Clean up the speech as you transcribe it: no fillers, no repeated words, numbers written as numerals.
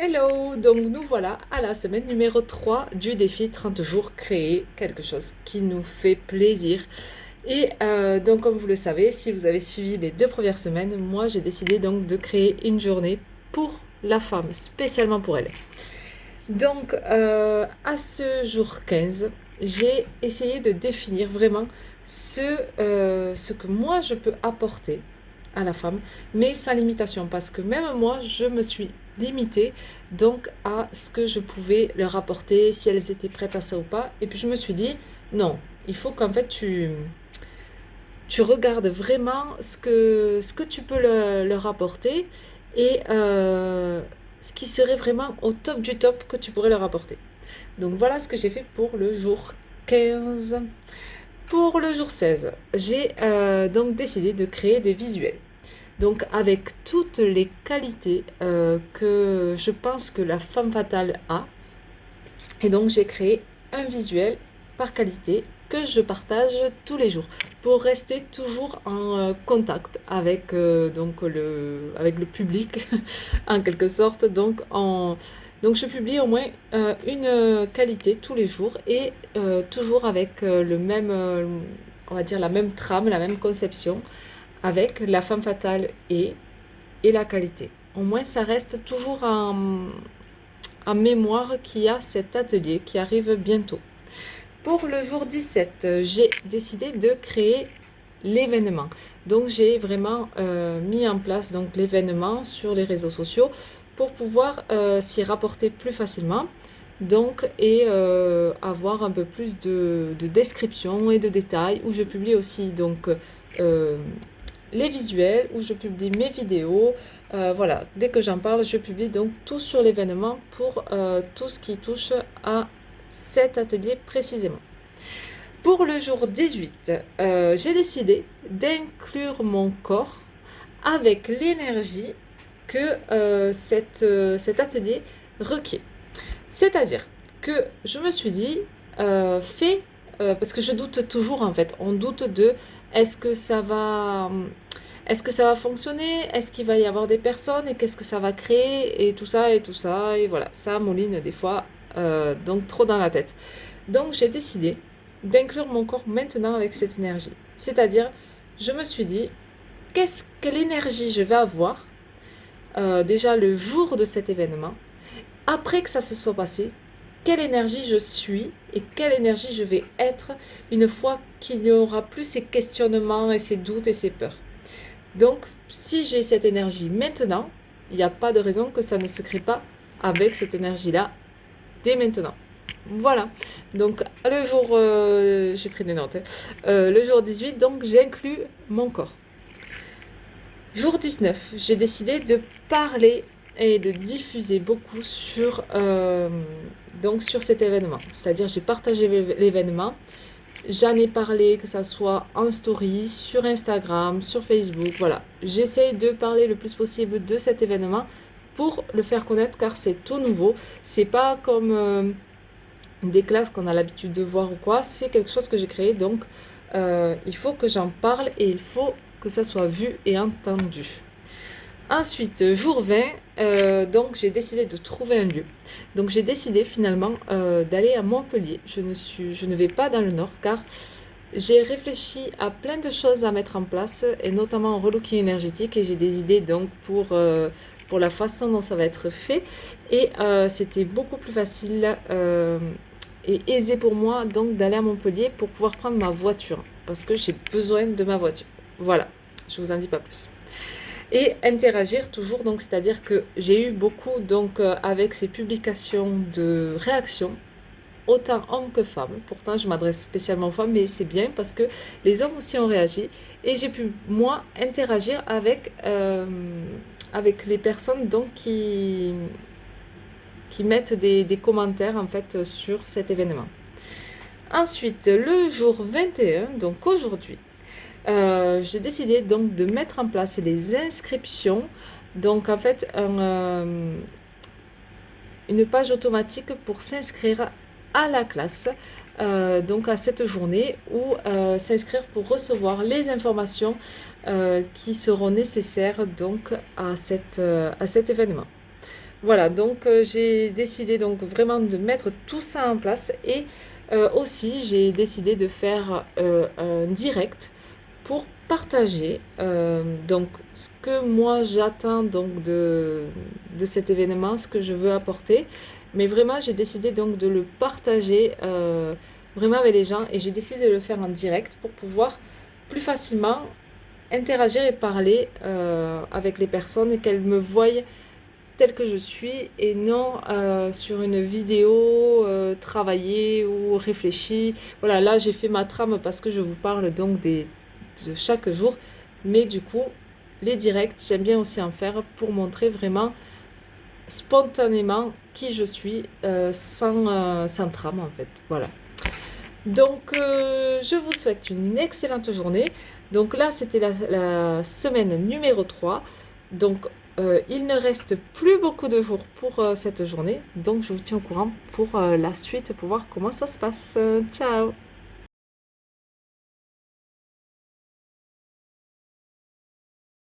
Hello! Donc nous voilà à la semaine numéro 3 du défi 30 jours créer quelque chose qui nous fait plaisir. Et donc comme vous le savez, si vous avez suivi les 2 premières semaines, moi j'ai décidé donc de créer une journée pour la femme, spécialement pour elle. Donc à ce jour 15, j'ai essayé de définir vraiment ce que moi je peux apporter à la femme, mais sans limitation, parce que même moi, je me suis limitée donc à ce que je pouvais leur apporter, si elles étaient prêtes à ça ou pas. Et puis je me suis dit, non, il faut qu'en fait tu regardes vraiment ce que tu peux leur apporter et ce qui serait vraiment au top du top que tu pourrais leur apporter. Donc voilà ce que j'ai fait pour le jour 15. Pour le jour 16, j'ai donc décidé de créer des visuels. Donc avec toutes les qualités que je pense que la femme fatale a. Et donc j'ai créé un visuel par qualité que je partage tous les jours pour rester toujours en contact avec, avec le public en quelque sorte. Donc je publie au moins une qualité tous les jours et toujours avec le même, on va dire la même trame, la même conception avec la femme fatale et la qualité. Au moins, ça reste toujours en mémoire qu'il y a cet atelier qui arrive bientôt. Pour le jour 17, j'ai décidé de créer l'événement. Donc, j'ai vraiment mis en place donc l'événement sur les réseaux sociaux pour pouvoir s'y rapporter plus facilement. Donc, et avoir un peu plus de description et de détails où je publie aussi donc les visuels, où je publie mes vidéos. Voilà, dès que j'en parle, je publie donc tout sur l'événement pour tout ce qui touche à cet atelier précisément. Pour le jour 18, j'ai décidé d'inclure mon corps avec l'énergie que cet atelier requiert. C'est-à-dire que je me suis dit, parce que je doute toujours en fait, on doute de est-ce que ça va, est-ce que ça va fonctionner, est-ce qu'il va y avoir des personnes et qu'est-ce que ça va créer et tout ça et voilà, ça mouline des fois donc trop dans la tête. Donc j'ai décidé d'inclure mon corps maintenant avec cette énergie. C'est-à-dire, je me suis dit, quelle énergie je vais avoir déjà le jour de cet événement, après que ça se soit passé, quelle énergie je suis et quelle énergie je vais être une fois qu'il n'y aura plus ces questionnements et ces doutes et ces peurs. Donc, si j'ai cette énergie maintenant, il n'y a pas de raison que ça ne se crée pas avec cette énergie-là dès maintenant. Voilà. Donc, le jour, j'ai pris des notes, hein. Le jour 18, donc j'inclus mon corps. Jour 19, j'ai décidé de parler et de diffuser beaucoup donc sur cet événement. C'est-à-dire, j'ai partagé l'événement, j'en ai parlé, que ça soit en story, sur Instagram, sur Facebook, voilà. J'essaye de parler le plus possible de cet événement pour le faire connaître car c'est tout nouveau. C'est pas comme des classes qu'on a l'habitude de voir ou quoi, c'est quelque chose que j'ai créé, donc il faut que j'en parle et il faut que ça soit vu et entendu. Ensuite, jour 20, donc j'ai décidé de trouver un lieu. Donc j'ai décidé finalement d'aller à Montpellier. Je ne vais pas dans le nord car j'ai réfléchi à plein de choses à mettre en place et notamment en relooking énergétique et j'ai des idées donc pour la façon dont ça va être fait. Et c'était beaucoup plus facile et aisé pour moi donc d'aller à Montpellier pour pouvoir prendre ma voiture parce que j'ai besoin de ma voiture. Voilà, je vous en dis pas plus. Et interagir toujours, donc c'est-à-dire que j'ai eu beaucoup donc avec ces publications de réactions, autant hommes que femmes. Pourtant, je m'adresse spécialement aux femmes, mais c'est bien parce que les hommes aussi ont réagi et j'ai pu moi interagir avec les personnes donc qui mettent des commentaires en fait sur cet événement. Ensuite, le jour 21, donc aujourd'hui, j'ai décidé donc de mettre en place les inscriptions. Donc en fait, une page automatique pour s'inscrire à la classe, donc à cette journée, ou s'inscrire pour recevoir les informations qui seront nécessaires donc à cet événement. Voilà, donc j'ai décidé donc vraiment de mettre tout ça en place et aussi j'ai décidé de faire un direct pour partager donc ce que moi j'attends donc de cet événement, ce que je veux apporter. Mais vraiment, j'ai décidé donc de le partager vraiment avec les gens et j'ai décidé de le faire en direct pour pouvoir plus facilement interagir et parler avec les personnes et qu'elles me voient telle que je suis et non sur une vidéo travaillée ou réfléchie. Voilà, là j'ai fait ma trame parce que je vous parle donc de chaque jour, mais du coup, les directs, j'aime bien aussi en faire pour montrer vraiment spontanément qui je suis sans trame en fait. Voilà. Donc, je vous souhaite une excellente journée. Donc là, c'était la semaine numéro 3. Donc, il ne reste plus beaucoup de jours pour cette journée. Donc, je vous tiens au courant pour la suite, pour voir comment ça se passe. Ciao!